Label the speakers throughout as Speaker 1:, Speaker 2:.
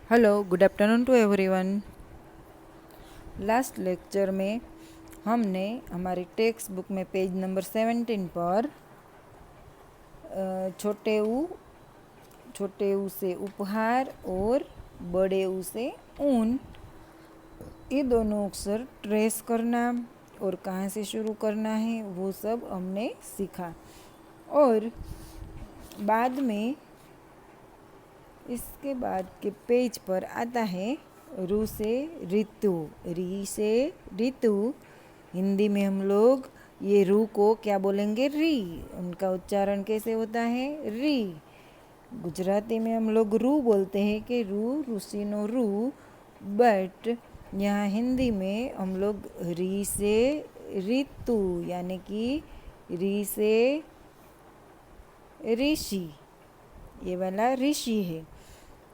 Speaker 1: Hello, good afternoon to everyone. Last lecture में हमने हमारी टेक्स्ट बुक में पेज नंबर 17 पर छोटे ऊ से उपहार और बड़े ऊ से ऊन, ये दोनों अक्षर ट्रेस करना और कहाँ से शुरू करना है वो सब हमने सीखा। और बाद में इसके बाद के पेज पर आता है रू से ऋतु, री से ऋतु। हिंदी में हम लोग ये रू को क्या बोलेंगे? री। उनका उच्चारण कैसे होता है? री। गुजराती में हम लोग रू बोलते हैं कि रू, रूसीनो रू, बट यहाँ हिंदी में हम लोग री से ऋतु यानी कि री से ऋषि, ये वाला ऋषि है।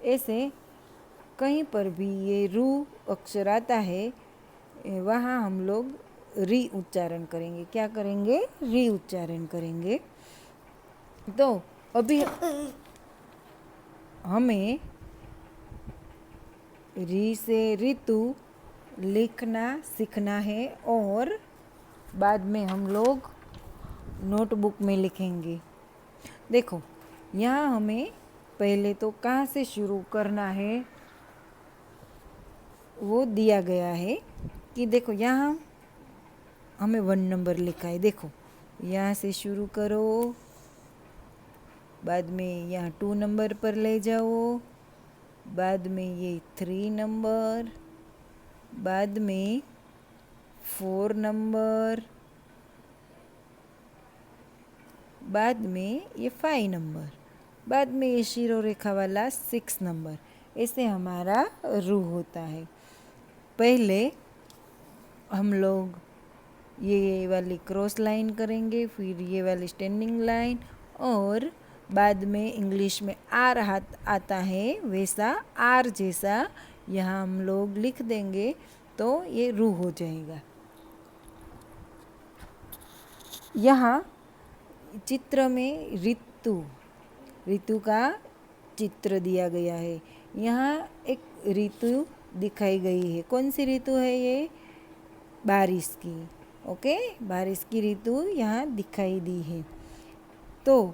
Speaker 1: ऐसे कहीं पर भी ये रू अक्षर आता है वहाँ हम लोग री उच्चारण करेंगे। क्या करेंगे? री उच्चारण करेंगे। तो अभी हमें री से ऋतु लिखना सीखना है और बाद में हम लोग नोटबुक में लिखेंगे। देखो, यहाँ हमें पहले तो कहाँ से शुरू करना है वो दिया गया है कि देखो यहाँ हमें 1 नंबर लिखा है। देखो, यहाँ से शुरू करो, बाद में यहाँ 2 नंबर पर ले जाओ, बाद में ये 3 नंबर, बाद में 4 नंबर, बाद में ये 5 नंबर, बाद में ये शीरो रेखा वाला 6 नंबर। ऐसे हमारा रू होता है। पहले हम लोग ये वाली क्रॉस लाइन करेंगे, फिर ये वाली स्टैंडिंग लाइन, और बाद में इंग्लिश में आर आता है वैसा आर जैसा यहाँ हम लोग लिख देंगे तो ये रू हो जाएगा। यहाँ चित्र में ऋतु का चित्र दिया गया है। यहाँ एक ऋतु दिखाई गई है। कौन सी ऋतु है ये? बारिश की। ओके, बारिश की ऋतु यहाँ दिखाई दी है। तो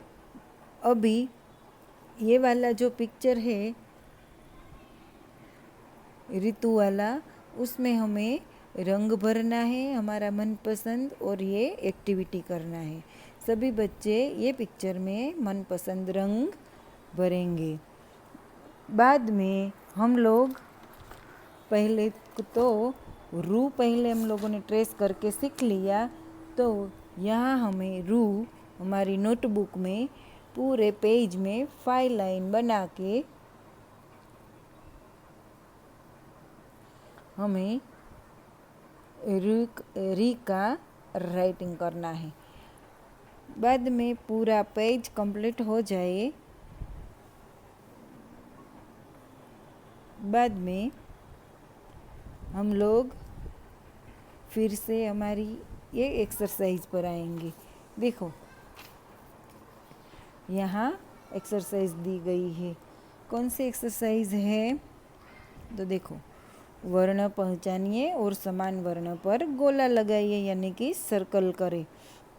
Speaker 1: अभी ये वाला जो पिक्चर है ऋतु वाला, उसमें हमें रंग भरना है हमारा मनपसंद और ये एक्टिविटी करना है। सभी बच्चे ये पिक्चर में मनपसंद रंग भरेंगे। बाद में हम लोग पहले तो रू पहले हम लोगों ने ट्रेस करके सीख लिया। तो यहाँ हमें रू हमारी नोटबुक में पूरे पेज में 5 लाइन बना के हमें री का राइटिंग करना है। बाद में पूरा पेज कंप्लीट हो जाए, बाद में हम लोग फिर से हमारी ये एक्सरसाइज पर आएंगे। देखो, यहाँ एक्सरसाइज दी गई है। कौन सी एक्सरसाइज है? तो देखो, वर्ण पहचानिए और समान वर्ण पर गोला लगाइए यानी कि सर्कल करें।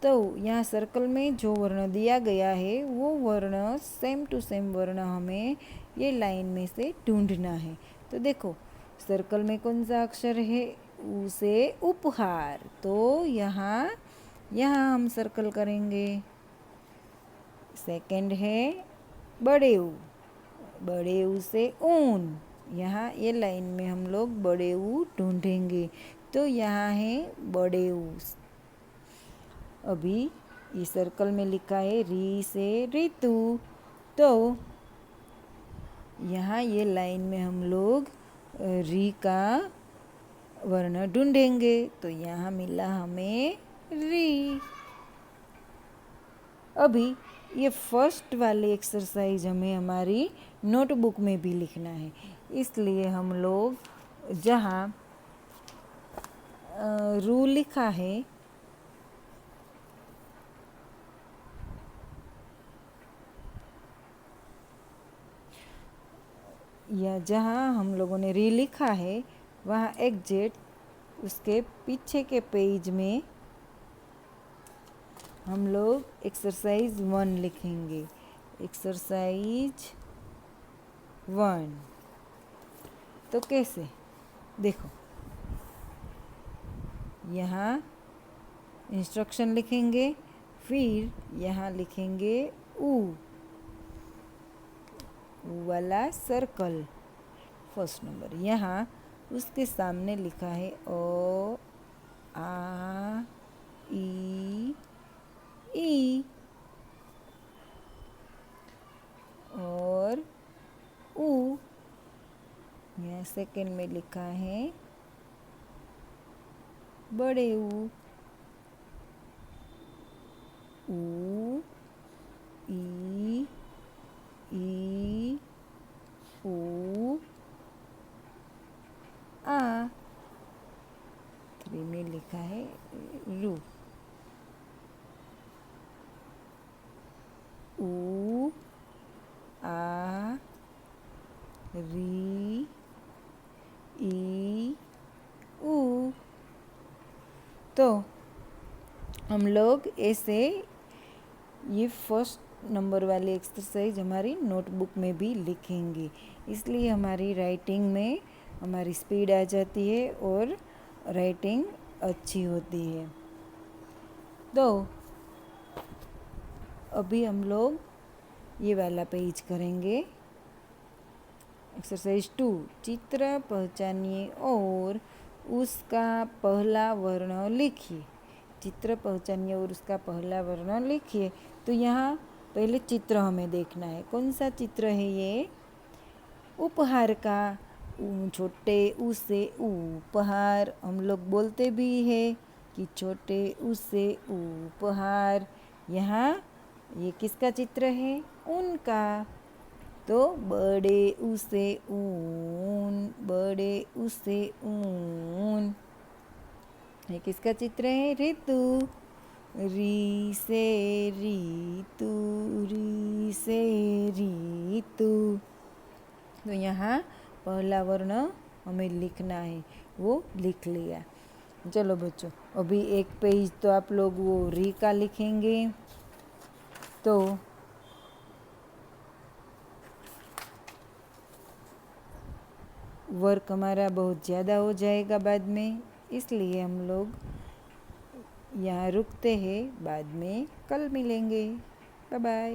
Speaker 1: तो यहाँ सर्कल में जो वर्ण दिया गया है वो वर्ण सेम टू सेम वर्ण हमें ये लाइन में से ढूंढना है। तो देखो, सर्कल में कौन सा अक्षर है? ऊ से उपहार। तो यहाँ हम सर्कल करेंगे। सेकंड है बड़े ऊ से ऊन। यहाँ ये लाइन में हम लोग बड़े ऊ ढूंढेंगे। तो यहाँ है बड़े ऊ। अभी ये सर्कल में लिखा है री से ऋतु। तो यहाँ ये लाइन में हम लोग री का वर्ण ढूंढेंगे। तो यहाँ मिला हमें री। अभी ये फर्स्ट वाली एक्सरसाइज हमें हमारी नोटबुक में भी लिखना है। इसलिए हम लोग जहाँ रू लिखा है या जहाँ हम लोगों ने री लिखा है वहाँ एग्जैक्ट उसके पीछे के पेज में हम लोग एक्सरसाइज 1 लिखेंगे। एक्सरसाइज 1 तो कैसे, देखो यहाँ इंस्ट्रक्शन लिखेंगे, फिर यहाँ लिखेंगे ऊ वाला सर्कल फर्स्ट नंबर। यहाँ उसके सामने लिखा है ओ आ ई और ऊ। यहाँ सेकंड में लिखा है बड़े ऊ ई ऊ आ। 3 में लिखा है रू ऊ आ री ई ऊ। तो हम लोग ऐसे ये फर्स्ट नंबर वाली एक्सरसाइज हमारी नोटबुक में भी लिखेंगे, इसलिए हमारी राइटिंग में हमारी स्पीड आ जाती है और राइटिंग अच्छी होती है। तो अभी हम लोग ये वाला पेज करेंगे। एक्सरसाइज 2 चित्र पहचानिए और उसका पहला वर्ण लिखिए। चित्र पहचानिए और उसका पहला वर्ण लिखिए। तो यहाँ पहले चित्र हमें देखना है, कौन सा चित्र है ये, उपहार का। छोटे ऊ से उपहार हम लोग बोलते भी है कि छोटे ऊ से उपहार। यहाँ ये किसका चित्र है, उनका। तो बड़े ऊ से ऊन, बड़े ऊ से ऊन। ये किसका चित्र है, ऋतु। री से ऋतु, री से ऋतु। तो यहाँ पहला वर्ण हमें लिखना है, वो लिख लिया। चलो बच्चों, अभी एक पेज तो आप लोग वो री का लिखेंगे। तो वर्क हमारा बहुत ज़्यादा हो जाएगा बाद में, इसलिए हम लोग यहाँ रुकते हैं, बाद में कल मिलेंगे। Bye bye.